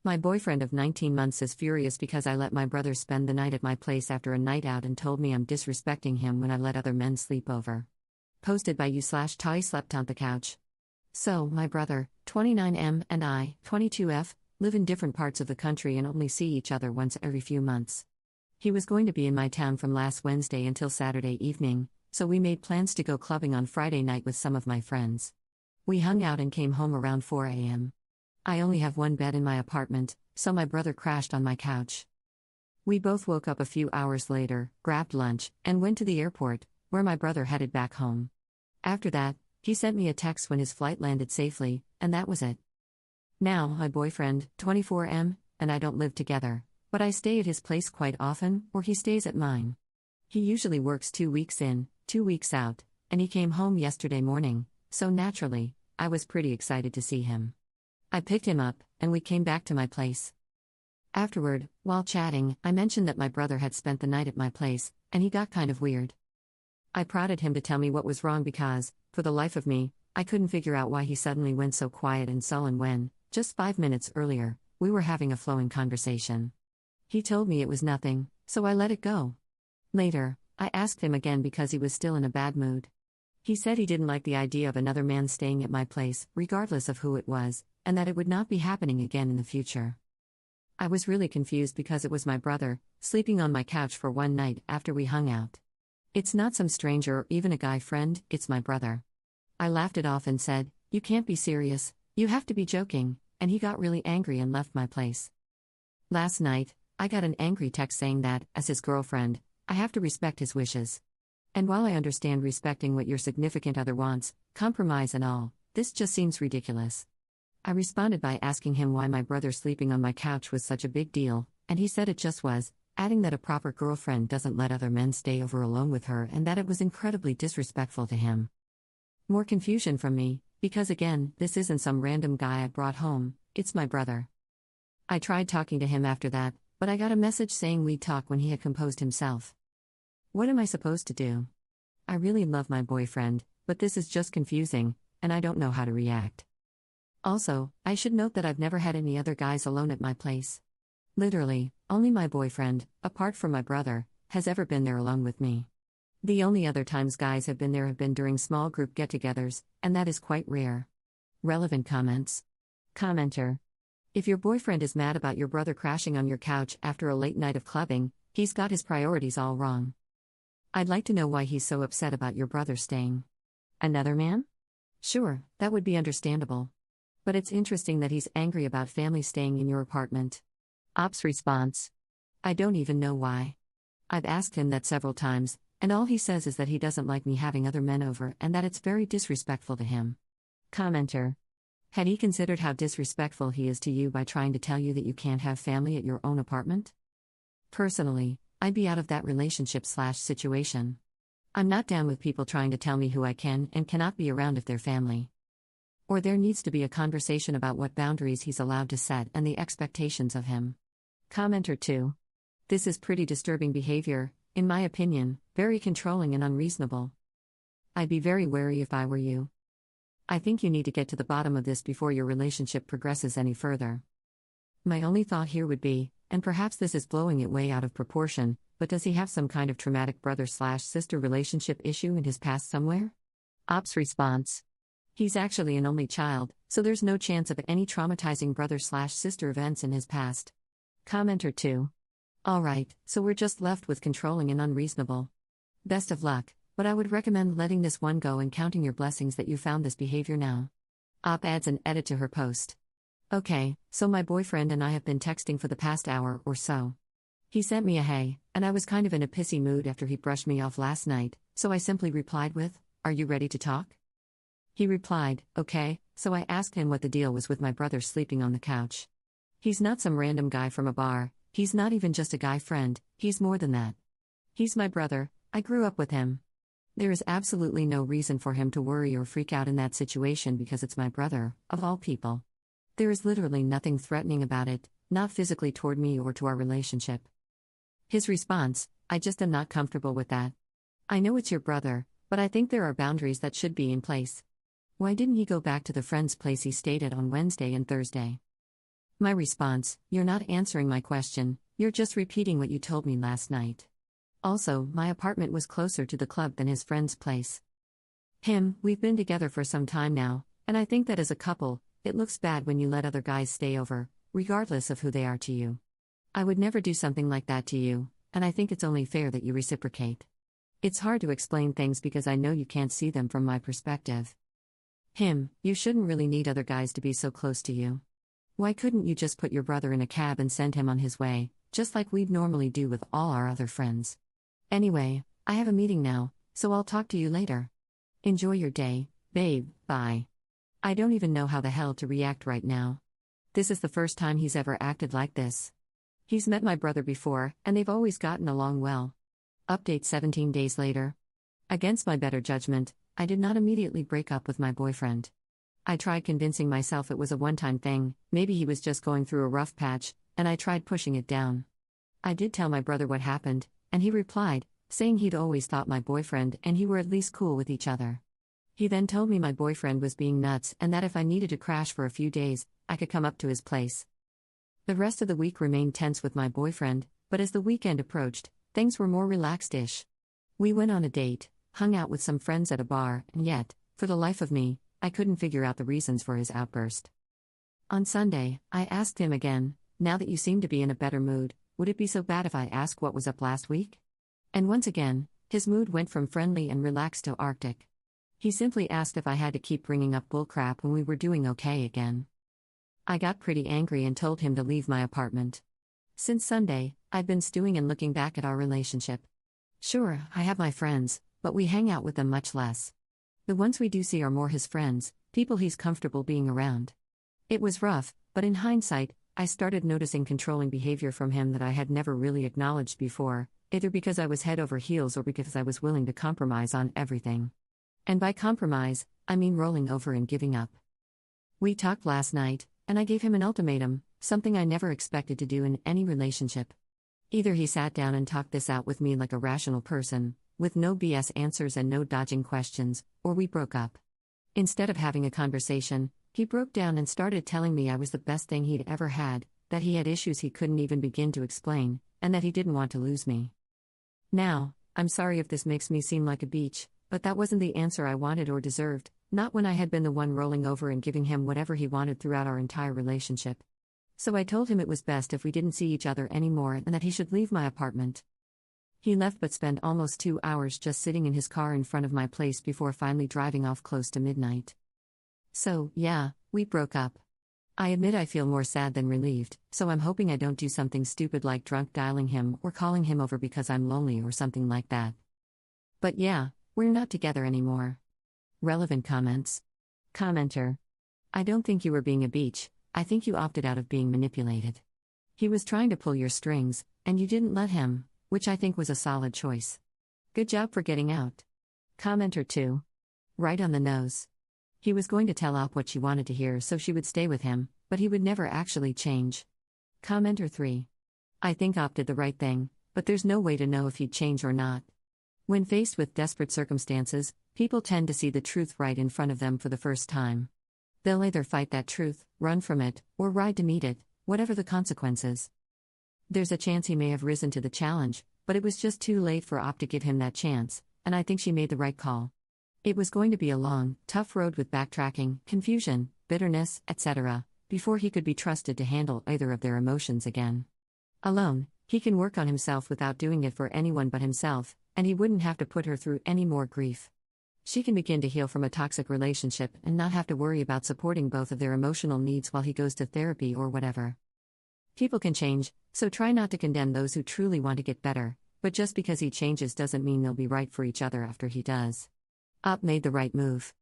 My boyfriend of 19 months is furious because I let my brother spend the night at my place after a night out and told me I'm disrespecting him when I let other men sleep over. Posted by you/Tai slept on the couch. So, my brother, 29M, and I, 22F, live in different parts of the country and only see each other once every few months. He was going to be in my town from last Wednesday until Saturday evening, so we made plans to go clubbing on Friday night with some of my friends. We hung out and came home around 4 a.m. I only have one bed in my apartment, so my brother crashed on my couch. We both woke up a few hours later, grabbed lunch, and went to the airport, where my brother headed back home. After that, he sent me a text when his flight landed safely, and that was it. Now, my boyfriend, 24M, and I don't live together, but I stay at his place quite often, or he stays at mine. He usually works 2 weeks in, 2 weeks out, and he came home yesterday morning, so naturally, I was pretty excited to see him. I picked him up, and we came back to my place. Afterward, while chatting, I mentioned that my brother had spent the night at my place, and he got kind of weird. I prodded him to tell me what was wrong because, for the life of me, I couldn't figure out why he suddenly went so quiet and sullen when, just 5 minutes earlier, we were having a flowing conversation. He told me it was nothing, so I let it go. Later, I asked him again because he was still in a bad mood. He said he didn't like the idea of another man staying at my place, regardless of who it was, and that it would not be happening again in the future. I was really confused because it was my brother, sleeping on my couch for one night after we hung out. It's not some stranger or even a guy friend, it's my brother. I laughed it off and said, "You can't be serious, you have to be joking," and he got really angry and left my place. Last night, I got an angry text saying that, as his girlfriend, I have to respect his wishes. And while I understand respecting what your significant other wants, compromise and all, this just seems ridiculous. I responded by asking him why my brother sleeping on my couch was such a big deal, and he said it just was, adding that a proper girlfriend doesn't let other men stay over alone with her and that it was incredibly disrespectful to him. More confusion from me, because again, this isn't some random guy I brought home, it's my brother. I tried talking to him after that, but I got a message saying we'd talk when he had composed himself. What am I supposed to do? I really love my boyfriend, but this is just confusing, and I don't know how to react. Also, I should note that I've never had any other guys alone at my place. Literally, only my boyfriend, apart from my brother, has ever been there alone with me. The only other times guys have been there have been during small group get-togethers, and that is quite rare. Relevant comments. Commenter. If your boyfriend is mad about your brother crashing on your couch after a late night of clubbing, he's got his priorities all wrong. I'd like to know why he's so upset about your brother staying. Another man? Sure, that would be understandable. But it's interesting that he's angry about family staying in your apartment. Ops response. I don't even know why. I've asked him that several times, and all he says is that he doesn't like me having other men over and that it's very disrespectful to him. Commenter. Had he considered how disrespectful he is to you by trying to tell you that you can't have family at your own apartment? Personally, I'd be out of that relationship/situation. I'm not down with people trying to tell me who I can and cannot be around if they're family. Or there needs to be a conversation about what boundaries he's allowed to set and the expectations of him. Commenter 2. This is pretty disturbing behavior, in my opinion, very controlling and unreasonable. I'd be very wary if I were you. I think you need to get to the bottom of this before your relationship progresses any further. My only thought here would be, and perhaps this is blowing it way out of proportion, but does he have some kind of traumatic brother/sister relationship issue in his past somewhere? Ops response. He's actually an only child, so there's no chance of any traumatizing brother/sister events in his past. Commenter 2. Alright, so we're just left with controlling and unreasonable. Best of luck, but I would recommend letting this one go and counting your blessings that you found this behavior now. Op adds an edit to her post. Okay, so my boyfriend and I have been texting for the past hour or so. He sent me a hey, and I was kind of in a pissy mood after he brushed me off last night, so I simply replied with, "Are you ready to talk?" He replied, "Okay," so I asked him what the deal was with my brother sleeping on the couch. He's not some random guy from a bar, he's not even just a guy friend, he's more than that. He's my brother, I grew up with him. There is absolutely no reason for him to worry or freak out in that situation because it's my brother, of all people. There is literally nothing threatening about it, not physically toward me or to our relationship. His response, I just am not comfortable with that. I know it's your brother, but I think there are boundaries that should be in place. Why didn't he go back to the friend's place he stayed at on Wednesday and Thursday? My response: "You're not answering my question, you're just repeating what you told me last night." Also, my apartment was closer to the club than his friend's place. Him: "We've been together for some time now, and I think that as a couple, it looks bad when you let other guys stay over, regardless of who they are to you. I would never do something like that to you, and I think it's only fair that you reciprocate. It's hard to explain things because I know you can't see them from my perspective." Him: "You shouldn't really need other guys to be so close to you. Why couldn't you just put your brother in a cab and send him on his way, just like we'd normally do with all our other friends? Anyway, I have a meeting now, so I'll talk to you later. Enjoy your day, babe, bye." I don't even know how the hell to react right now. This is the first time he's ever acted like this. He's met my brother before, and they've always gotten along well. Update 17 days later. Against my better judgment, I did not immediately break up with my boyfriend. I tried convincing myself it was a one-time thing, maybe he was just going through a rough patch, and I tried pushing it down. I did tell my brother what happened, and he replied, saying he'd always thought my boyfriend and he were at least cool with each other. He then told me my boyfriend was being nuts and that if I needed to crash for a few days, I could come up to his place. The rest of the week remained tense with my boyfriend, but as the weekend approached, things were more relaxed-ish. We went on a date, hung out with some friends at a bar, and yet, for the life of me, I couldn't figure out the reasons for his outburst. On Sunday, I asked him again, "Now that you seem to be in a better mood, would it be so bad if I ask what was up last week?" And once again, his mood went from friendly and relaxed to Arctic. He simply asked if I had to keep bringing up bullcrap when we were doing okay again. I got pretty angry and told him to leave my apartment. Since Sunday, I've been stewing and looking back at our relationship. Sure, I have my friends, but we hang out with them much less. The ones we do see are more his friends, people he's comfortable being around. It was rough, but in hindsight, I started noticing controlling behavior from him that I had never really acknowledged before, either because I was head over heels or because I was willing to compromise on everything. And by compromise, I mean rolling over and giving up. We talked last night, and I gave him an ultimatum, something I never expected to do in any relationship. Either he sat down and talked this out with me like a rational person, with no BS answers and no dodging questions, or we broke up. Instead of having a conversation, he broke down and started telling me I was the best thing he'd ever had, that he had issues he couldn't even begin to explain, and that he didn't want to lose me. Now, I'm sorry if this makes me seem like a beach, but that wasn't the answer I wanted or deserved, not when I had been the one rolling over and giving him whatever he wanted throughout our entire relationship. So I told him it was best if we didn't see each other anymore and that he should leave my apartment. He left but spent almost 2 hours just sitting in his car in front of my place before finally driving off close to midnight. So, yeah, we broke up. I admit I feel more sad than relieved, so I'm hoping I don't do something stupid like drunk dialing him or calling him over because I'm lonely or something like that. But yeah, we're not together anymore. Relevant comments. Commenter: I don't think you were being a beach, I think you opted out of being manipulated. He was trying to pull your strings, and you didn't let him, which I think was a solid choice. Good job for getting out. Commenter 2. Right on the nose. He was going to tell Op what she wanted to hear so she would stay with him, but he would never actually change. Commenter 3. I think Op did the right thing, but there's no way to know if he'd change or not. When faced with desperate circumstances, people tend to see the truth right in front of them for the first time. They'll either fight that truth, run from it, or ride to meet it, whatever the consequences. There's a chance he may have risen to the challenge, but it was just too late for Op to give him that chance, and I think she made the right call. It was going to be a long, tough road with backtracking, confusion, bitterness, etc., before he could be trusted to handle either of their emotions again. Alone, he can work on himself without doing it for anyone but himself, and he wouldn't have to put her through any more grief. She can begin to heal from a toxic relationship and not have to worry about supporting both of their emotional needs while he goes to therapy or whatever. People can change, so try not to condemn those who truly want to get better, but just because he changes doesn't mean they'll be right for each other after he does. Op made the right move.